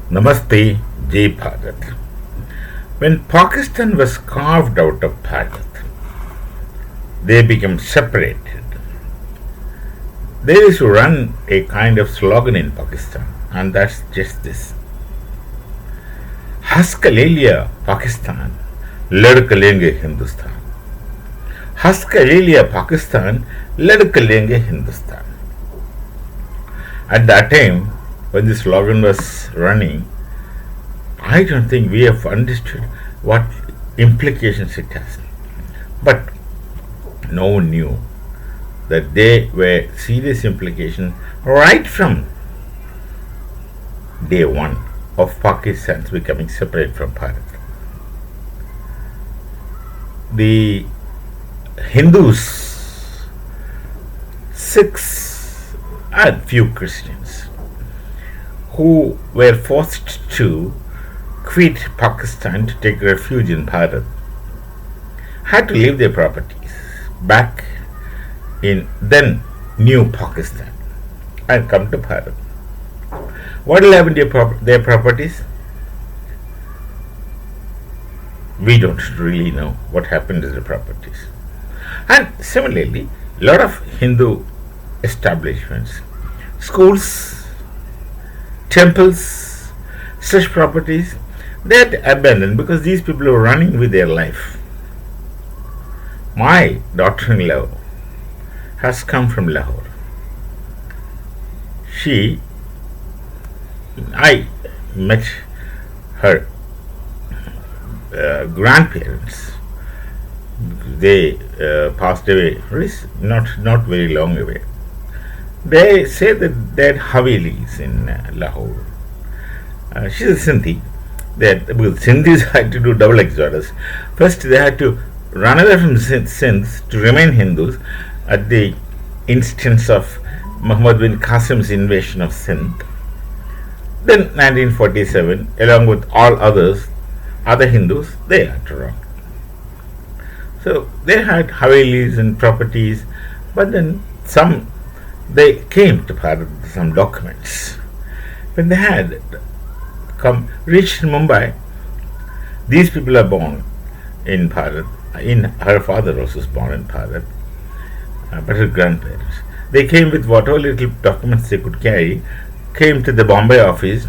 Namaste, Jai Bharat. When Pakistan was carved out of Bharat, they became separated. They used to run a kind of slogan in Pakistan, and that's just this: हंस कर ले लिया पाकिस्तान, लड़ कर लेंगे हिंदुस्तान. हंस कर ले लिया पाकिस्तान, लड़ कर लेंगे Hindustan. At that time, when the slogan was running, I don't think we have understood what implications it has. But no one knew that there were serious implications right from day one of Pakistan's becoming separate from Bharat. The Hindus, Sikhs, and few Christians who were forced to quit Pakistan to take refuge in Bharat had to leave their properties back in then new Pakistan and come to Bharat. What will happen to their properties? We don't really know what happened to the properties. And similarly, a lot of Hindu establishments, schools, temples, such properties, they had abandoned because these people were running with their life. My daughter-in-law has come from Lahore. I met her grandparents. They passed away not very long away. They say that they had Havelis in Lahore. She's a Sindhi. Because Sindhis had to do double exodus. First, they had to run away from Sindh to remain Hindus at the instance of Muhammad bin Qasim's invasion of Sindh. Then 1947, along with all other Hindus, they had to run. So they had Havelis and properties, but then they came to Bharat with some documents. When they had reached Mumbai, these people are born in Bharat. Her father also was born in Bharat, but her grandparents. They came with whatever little documents they could carry, came to the Bombay office,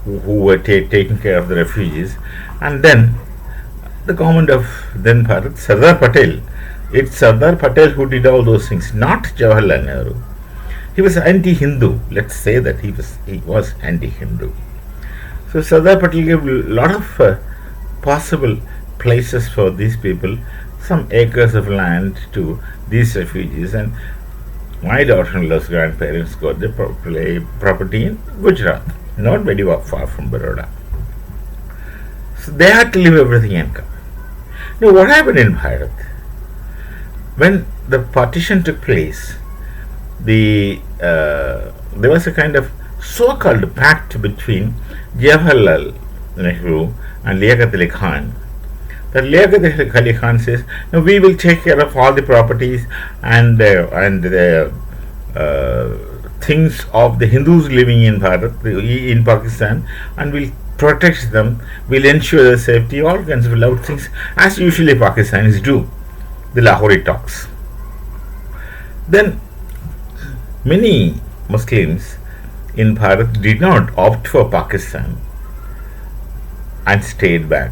who were taking care of the refugees, and then the government of then Bharat, Sardar Patel. It's Sardar Patel who did all those things, not Jawaharlal Nehru. He was anti-Hindu. Let's say that he was anti-Hindu. So Sardar Patel gave a lot of possible places for these people, some acres of land to these refugees, and my daughter-in-law's grandparents got the property in Gujarat, not very far from Baroda. So they had to leave everything and come. Now, what happened in Bharat? When the partition took place, there was a kind of so-called pact between Jawaharlal Nehru and Liaquat Ali Khan. That Liaquat Ali Khan says, "No, we will take care of all the properties and the things of the Hindus living in Bharat, in Pakistan, and we'll protect them, we'll ensure their safety, all kinds of loud things, as usually Pakistanis do, the Lahori talks." Then many Muslims in Bharat did not opt for Pakistan and stayed back.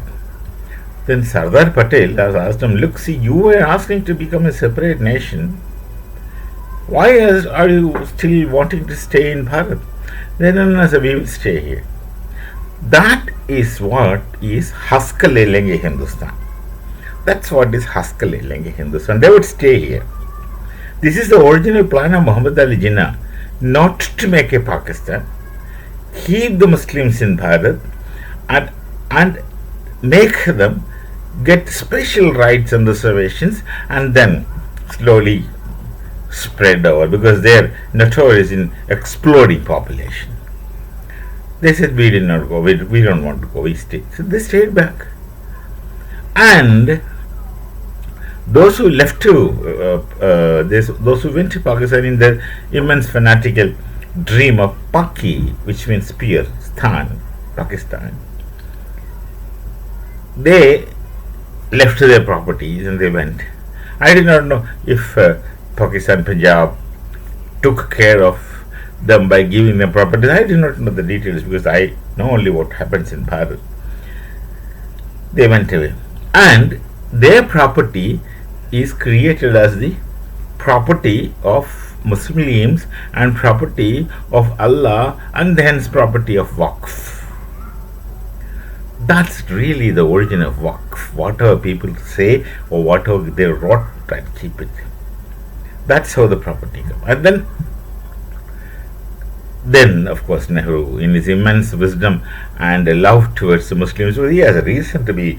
Then Sardar Patel has asked them, "Look, see, you were asking to become a separate nation. Why are you still wanting to stay in Bharat?" They don't know, we will stay here. That is what is हंस कर ले लेंगे Hindustan. That's what is हंस कर ले लेंगे Hindustan. They would stay here. This is the original plan of Muhammad Ali Jinnah, not to make a Pakistan, keep the Muslims in Bharat, and make them get special rights and reservations, and then slowly spread over, because they are notorious in exploding population. They said, "We did not go, we don't want to go, we stay." So they stayed back. And those who left those who went to Pakistan in their immense fanatical dream of Paki, which means spear, Stan, Pakistan, they left their properties and they went. I did not know if Pakistan, Punjab took care of them by giving them properties. I did not know the details because I know only what happens in Bharat. They went away. And their property is created as the property of Muslims and property of Allah and hence property of WAQF. That's really the origin of WAQF. Whatever people say or whatever they wrote, try to keep it. That's how the property comes. And then of course Nehru, in his immense wisdom and love towards the Muslims, he has a reason to be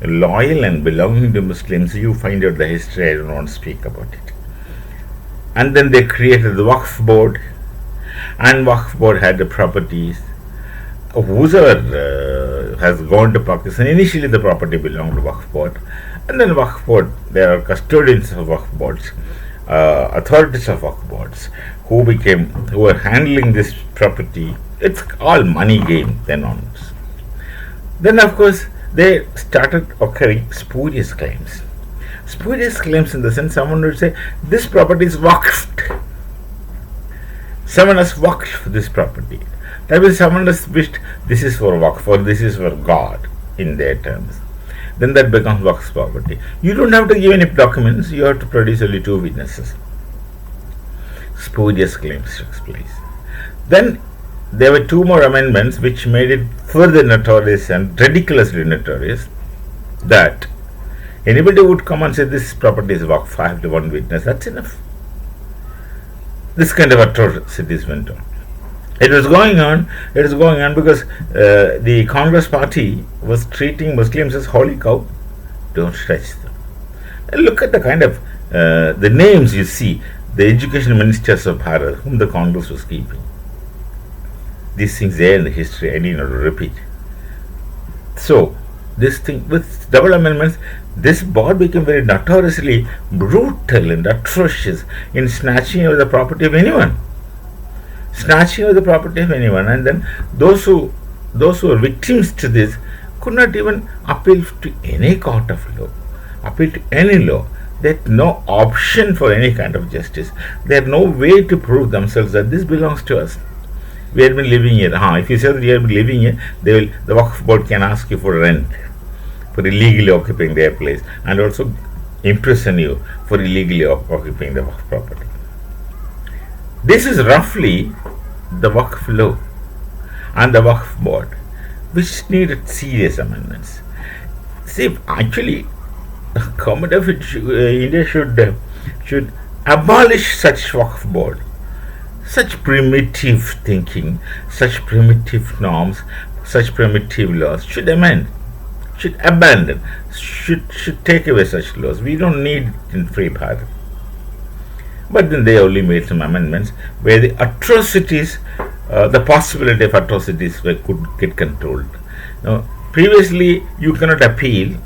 loyal and belonging to Muslims. You find out the history, I don't want to speak about it. And then they created the WAQF board, and WAQF board had the properties. Whoever has gone to Pakistan, initially the property belonged to WAQF board, and then WAQF board, there are custodians of WAQF boards, authorities of WAQF boards who were handling this property. It's all money game then onwards. Then of course they started occurring spurious claims. Spurious claims in the sense someone would say this property is waqfed. Someone has waqfed this property. That means someone has wished this is for waqf or this is for God in their terms. Then that becomes waqf property. You don't have to give any documents, you have to produce only 2 witnesses. Spurious claims took place. Then there were 2 more amendments which made it further notorious and ridiculously notorious that anybody would come and say this property is waqf, I have to 1 witness, that's enough. This kind of atrocities went on. It was going on because the Congress party was treating Muslims as holy cow. Don't touch them. And look at the kind of the names you see, the education ministers of Bharat, whom the Congress was keeping. These things there in the history, I need not to repeat. So, this thing with double amendments, this board became very notoriously brutal and atrocious in snatching away the property of anyone. And then those who were victims to this could not even appeal to any court of law, appeal to any law. They had no option for any kind of justice. They had no way to prove themselves that this belongs to us. We had been living here. If you say that you have been living here, the WAQF board can ask you for rent, for illegally occupying their place, and also imprison you for illegally occupying the WAQF property. This is roughly the WAQF law and the WAQF board, which needed serious amendments. See, actually, Government of India should abolish such WAQF board, such primitive thinking, such primitive norms, such primitive laws. Should amend, should abandon, should take away such laws. We don't need it in free Bharat. But then they only made some amendments where the atrocities, the possibility of atrocities could get controlled. Now, previously, you cannot appeal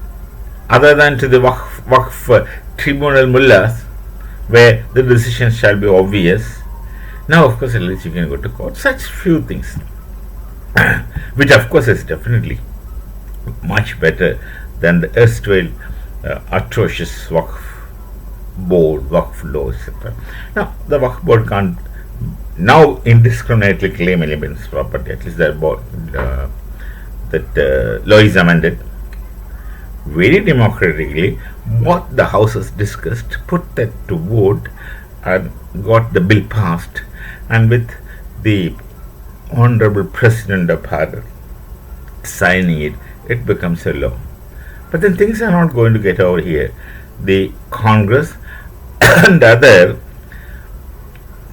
other than to the WAQF tribunal mullahs, where the decision shall be obvious. Now, of course, at least you can go to court. Such few things, which of course is definitely much better than the erstwhile atrocious WAQF board, WAQF law, etc. Now, the WAQF board can't now indiscriminately claim elements property. At least that law is amended very democratically. What the House has discussed, put that to vote, and got the bill passed, and with the Honorable President of Bharat signing it, it becomes a law. But then things are not going to get over here. The Congress and other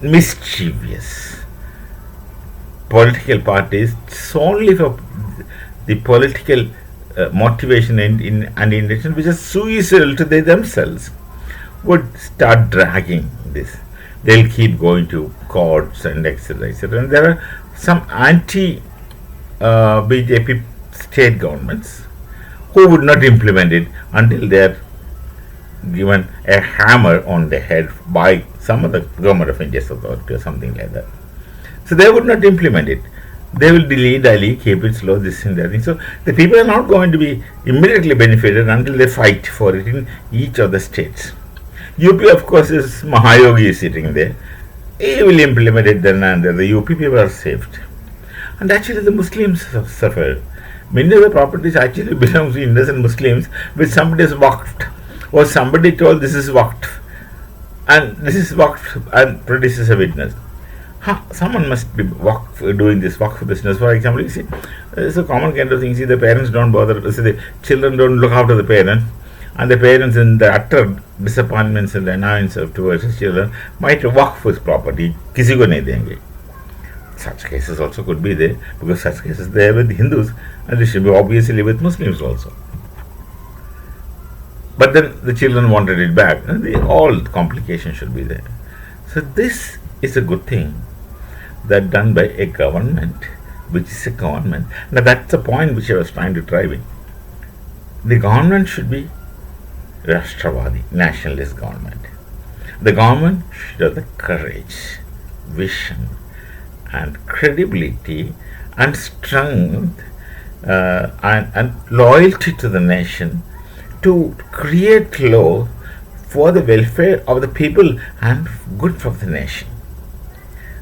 mischievous political parties, solely for the political motivation and intention, which is suicidal to themselves, would start dragging this. They'll keep going to courts and etc. etc. And there are some anti-BJP state governments who would not implement it until they are given a hammer on the head by some of the Government of India's authority or something like that. So they would not implement it. They will dilly keep it slow, this and that thing. So the people are not going to be immediately benefited until they fight for it in each of the states. UP, of course, is Mahayogi is sitting there. He will implement it then, and the UP people are saved. And actually, the Muslims suffer. Many of the properties actually belong to innocent Muslims, which somebody has waqfed, or somebody told this is waqf, and this is waqf, and predecessor witness. Someone must be doing this waqf business. For example, you see, it's a common kind of thing. You see, the parents don't bother, the children don't look after the parents, and the parents, in the utter disappointments and annoyance of towards the children, might waqf his property. Kisi ko nahi denge. Such cases also could be there, because such cases there with Hindus, and they should be obviously with Muslims also. But then the children wanted it back, and all complications should be there. So this is a good thing that done by a government, which is a government. Now that's the point which I was trying to drive in. The government should be Rashtravadi, nationalist government. The government should have the courage, vision, and credibility, and strength, and loyalty to the nation to create law for the welfare of the people and good for the nation.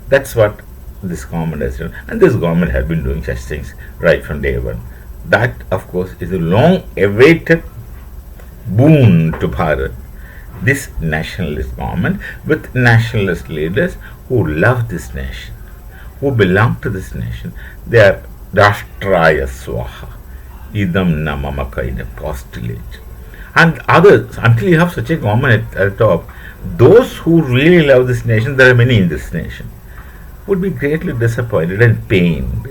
That's what this government has done, and this government has been doing such things right from day one. That, of course, is a long awaited boon to Bharat. This nationalist government with nationalist leaders who love this nation, who belong to this nation. They are Rashtraya Swaha, Idam Namamaka in a postulate. And others, until you have such a government at the top, those who really love this nation, there are many in this nation, would be greatly disappointed and pained,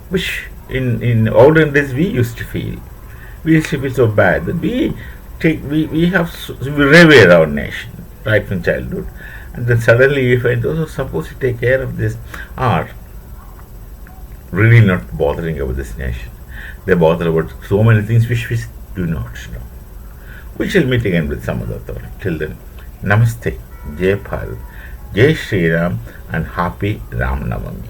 which in olden days we used to feel. We used to feel so bad that we revere our nation right from childhood, and then suddenly we find those who are supposed to take care of this are really not bothering about this nation. They bother about so many things which we do not know. We shall meet again with some other thought. Till then, Namaste, Jai Bharat, Jai Shri Ram, and happy Ram Navami.